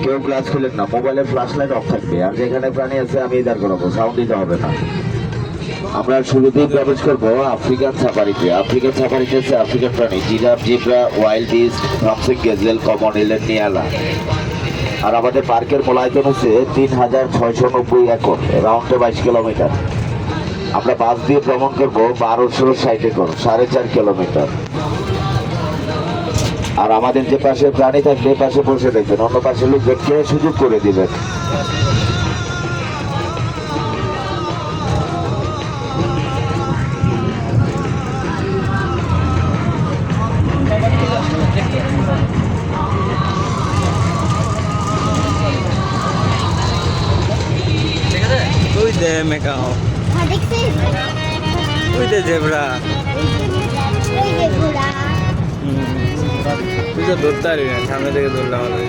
কেউ গ্লাস খুলেন না, মোবাইলের ফ্ল্যাশ লাইট অফ থাকবে। আর যেখানে প্রাণী আছে আমি দাঁড় করাবো, সাউন্ড দিতে হবে না। আমরা শুরুতেই প্রবেশ করবো আফ্রিকান সাফারিতে। আফ্রিকান সাফারিতে আছে আফ্রিকান প্রাণী giraffe, zebra, wild beast, Thomson gazelle, common এলেন, নিয়ালা। আর আমাদের পার্কের মূলায়তন হচ্ছে ৩,৬৯০ একর, রাউন্ডে ২২ কিলোমিটার। আমরা বাস দিয়ে ভ্রমণ করবো ১২৬০ একর, ৪.৫ কিলোমিটার। আর আমাদের যে পাশে প্রাণী থাকবে পাশে বসে দেখবেন, অন্য পাশে লোক দেখতে সুযোগ করে দিবেন। ওই দে মেকাও, ওই দে জেব্রা, তুই তো ধরতে পারবি না, সামনে থেকে ধরলে হবে।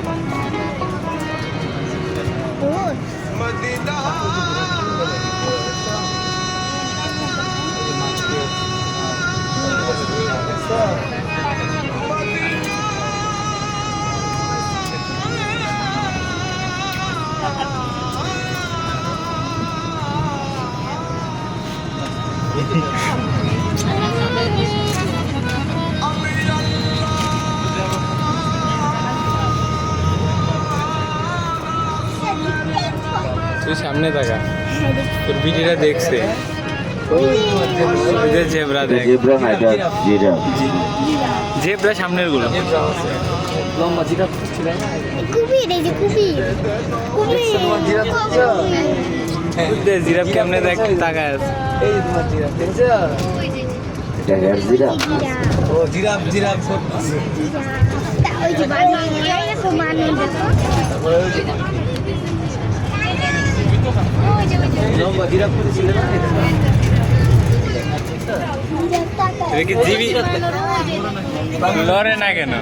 তুই সামনে থাকা, তোর ভিডিওটা দেখছে। জেব্রা দেখ, জেব্রা না, এটা জিরাফ। জেব্রা সামনের গুলো। লম্বা জিরাফ ছিল না, কুমির, এই যে কুমির, কুমির জিরাফ কেমনে দেখ তাকায় আছে। এই যে তোমার জিরাফ দেখছো, এটা হেয়ার জিরাফ। ও জিরাফ, জিরাফ ওই যে বানিয়ে তো মানে দেখো, লম্বা জিরাফ ছিল না। দেখি জিবি লড়ে না কেন?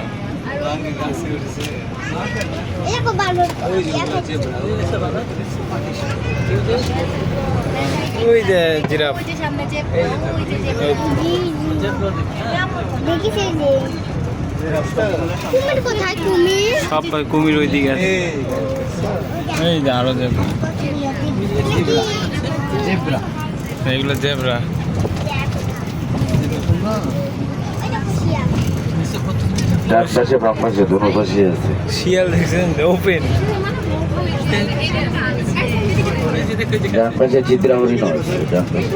ওই যে জিরাফ, সব কুমির ওই দিকে আছে। এই যে আরো জেব্রা, এগুলো জেব্রা। ডান পাশে বাম পাশে দুনো পাশে আছে শিয়াল, দেখছেন ওপেন। ডান পাশে চিত্রা হরিণ আছে, ডান পাশে।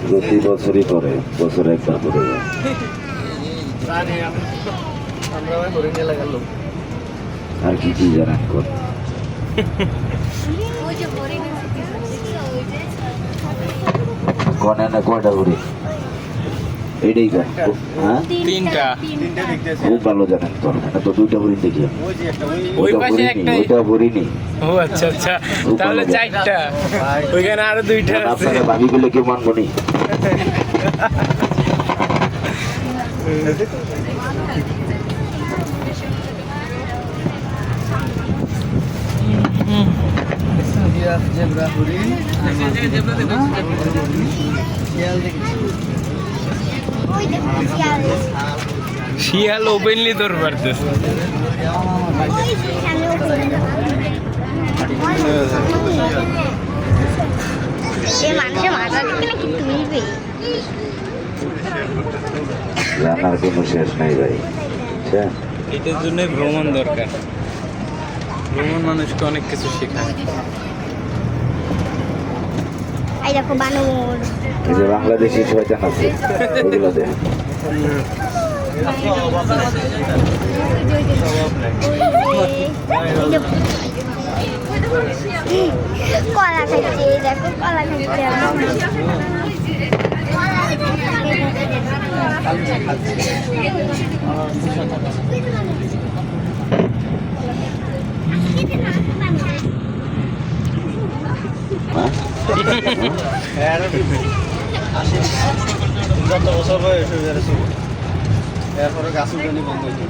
প্রতি বছরই করে, বছরে একবার করে যায়। আর কি কি জানান কর কনে না কয়টা ঘুরি এইটাই কর। হ্যাঁ, তিনটা। খুব ভালো জানেন তো, এটা তো দুইটা হরিণ দেখি। ওই পাশে একটা, ওইটা হরিণই। ও আচ্ছা আচ্ছা, তাহলে চারটা, ওইখানে আরো দুইটা আছে। আপনারা ভাবি বলে কেউ মানবো নি। শিয়াল ওপেনলি তোর পারতেছে। জানার কোনো শেষ নাই ভাই। এটার জন্যই ভ্রমণ দরকার। ভ্রমণ মানুষকে অনেক কিছু শেখায়। এই যে বাংলাদেশি শয়তান আছে, ওগুলো দেখ। কলা খাচ্ছে, দেখো কলা খাচ্ছে। যত বছর বয়স হয়ে যাচ্ছে, এরপরে গাছ উঠানি বন্ধ হয়েছে।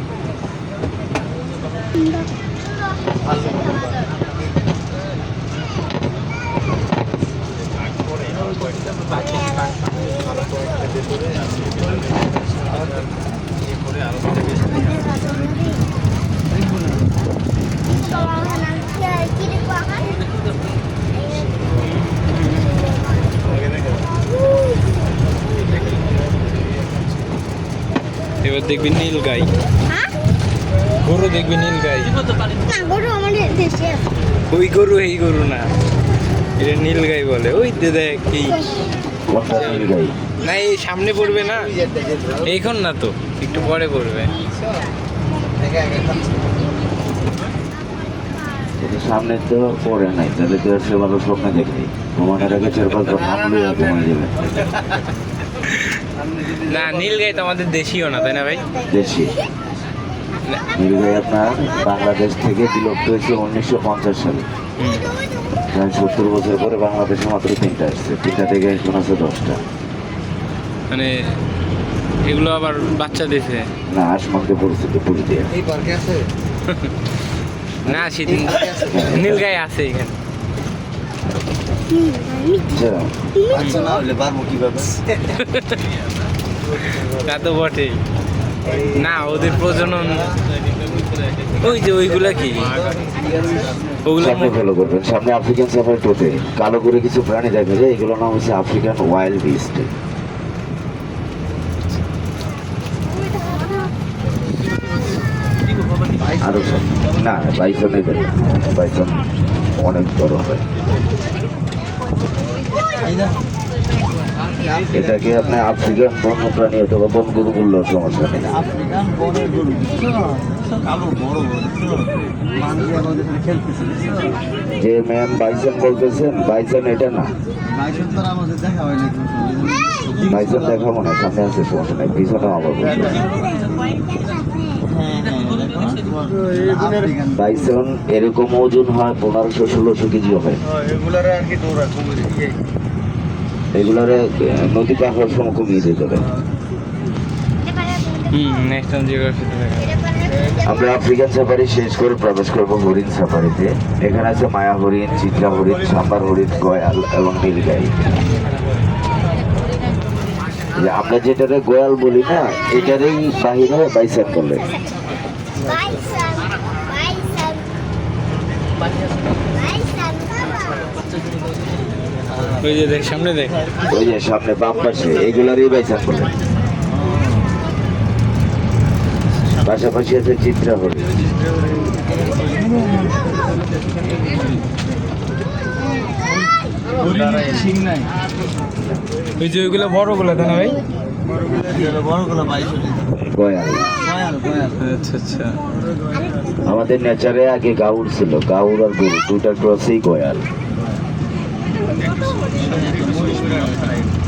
এবার দেখবি নীল গাই, গরু দেখবি নীল গাই। না গরু আমাদের দেশে আছে। ওই গরু এই গরু না, এটা নীল গাই বলে। ওই দেখ কি কোনটা নীলগাই? না, এই সামনে পড়বে না, এইখন না তো, একটু পরে পড়বে। এটা সামনে তো পরে নাই, তাহলে তো সে ভালো স্বপ্ন দেখবি। ঘুমানোর আগে 4-5 বার নাম লইয়া ঘুমাই যাবে। না, নীল গাই তো আমাদের দেশীয় না, তাই না ভাই? দেশি নীলগাই আপনার বাংলাদেশ থেকে বিলুপ্ত হয়েছে 1950 সালে। প্রায় 70 বছর পরে বাংলাদেশে মাত্র 3টা আসছে, 3টা থেকে এখন আছে 10টা। মানে এগুলো আবার বাচ্চা দিয়েছে না, আসমানকে পরিস্থিতি পুরি দিয়ে এই পার্কে আছে না, সেদিন নীল গাই আছে এখানে। আচ্ছা না হলে পারবো কিভাবে তা তো বটেই। না, ওদের প্রজনন ওই যে ওইগুলা কি ওগুলো সামনে ফলো করবেন। সামনে আফ্রিকান সাফারি টোতে কালো করে কিছু প্রাণী দেখা যায়, এগুলোর নাম হচ্ছে আফ্রিকান ওয়াইল্ড বিস্ট। আরো না, বাইসন নেবেন, বাইসন অনেক বড় হবে। এটাকে আপনি আফ্রিকান বন্য প্রাণী অথবা বনগরু বললেও সমস্যা নেই। আফ্রিকান বড় গরু কালো বড় মানুষ আমাদের খেলতেছে যে ম্যাম বাইসন বলতেছেন, বাইসন এটা না। বাইশন তো আমাদের দেখা হয় না বাইসন দেখাবো না, সামনে আছে, সমস্যা নেই, পিছনে আবার বলবো। আফ্রিকান বাইসন এরকম ওজন হয় 1500-1600 কেজি হবে। এগুলার আর কি দৌড়া কুমির এগুলোরে নদী পাহাড় সম কমিয়ে দিতে হবে। নেক্সট টাইম জিওগ্রাফিতে দেখা। আমরা আফ্রিকান সাফারি শেষ করে প্রবেশ করবো হরিণ সাফারিতে। এখানে আছে মায়া হরিণ, চিত্রা হরিণ, সাম্বার হরিণ, গয়াল এবং নীলগাই। যে আমরা যেটারে গয়াল বলি না, এটারই বাহিরে বাইসন বলে। বাইসন বাইসন বাইসন ওই যে দেখ, সামনে দেখ, ওই যে সামনে বাম পাশে, এগুলারই বাইসন বলে। পাশাপাশি আছে চিত্রা হরিণ। ঠিক নাই ওই যে ওইগুলো বড়গুলো, তাই না ভাই? বড়গুলো বাইশন গয়াল। আচ্ছা আচ্ছা। আমাদের নেচারে আগে গাউর ছিল, গাউর আর গরু দুটার ক্রসেই গয়াল।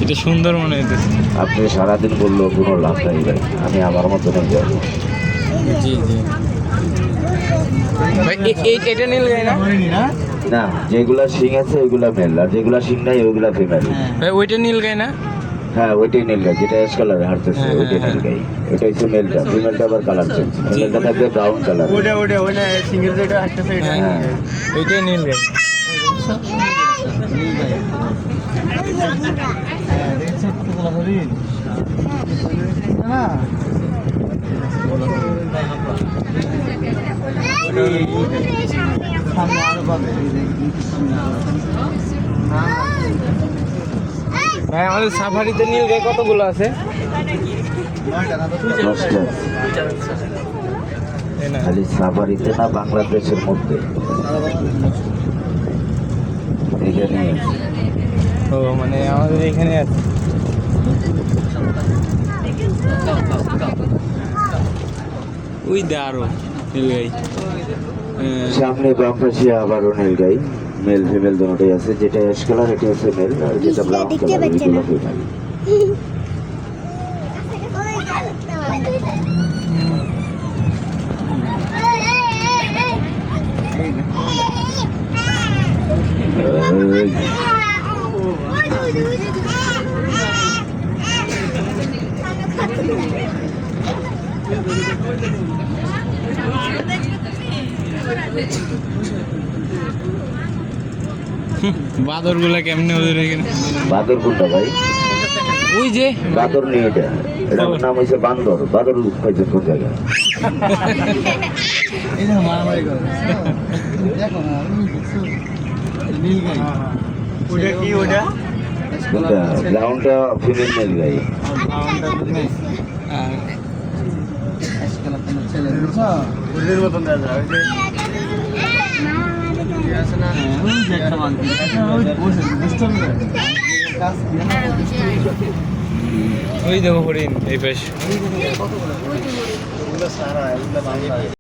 এটা সুন্দর মনে হইতেছে। আপনি সারাদিন বললেও কোনো লাভ নাই ভাই, আমি আমার মতো নিয়ে যাবো। জি জি ভাই, এটা নীল গাই না না, যেগুলা শিং আছে ওইগুলা মেল, আর যেগুলা শিং নাই ওইগুলা ফিমেল। ভাই? ওইটা নীল গাই না? হ্যাঁ, ওইটাই নীল গাই, যেটা অ্যাশ কালারে হাঁটতেছে হ্যাঁ, ওইটাই হ্যাঁ, নীল গাই। এটা হচ্ছে মেলটা, ফিমেলটা আবার কালার চেঞ্জ। মেলটা থাকবে ব্রাউন কালার। ওইটা সিঙ্গেল যেটা আসতেছে এটা হ্যাঁ, ওইটাই নীল গাই। সামনে আরো পাবে ভাই, আমাদের সাফারিতে নীল গাই কতগুলো আছে? 10টা। এই না। খালি সাফারিতে না, বাংলাদেশের মধ্যে এখানে আছে। ও মানে আমাদের এখানে আছে। ওই দে আরো নীল গাই। সামনে বাম পাশে আবারও নীল গাই, মেল ফিমেল দুটোই আছে। যেটা অ্যাশ কালার এটা হচ্ছে মেল, আর যেটা ব্রাউন কালার এগুলো ফিমেল। বাদর গুলা কেমনে ওদের এখানে? বাদর কোনটা ভাই? ওই যে বাদর নিয়ে এটা, এটার নাম হয়েছে বান্দর। বাদর হয়েছে কোন জায়গায়? এই যে মারামারি করে দেখো না নীল গাই ওটা কি ওটা কোনটা? গ্রাউন্ডটা ফিমেল নীল গাই। আর ছেলে বুঝছো ওদের মতন দাদা ওই যে আছে না ওই যে একটা মানতি ওই বসে বুঝছো না কাজ ওই দেখো হরিণ এই পাশ। ওগুলো সারা এগুলো বাংলা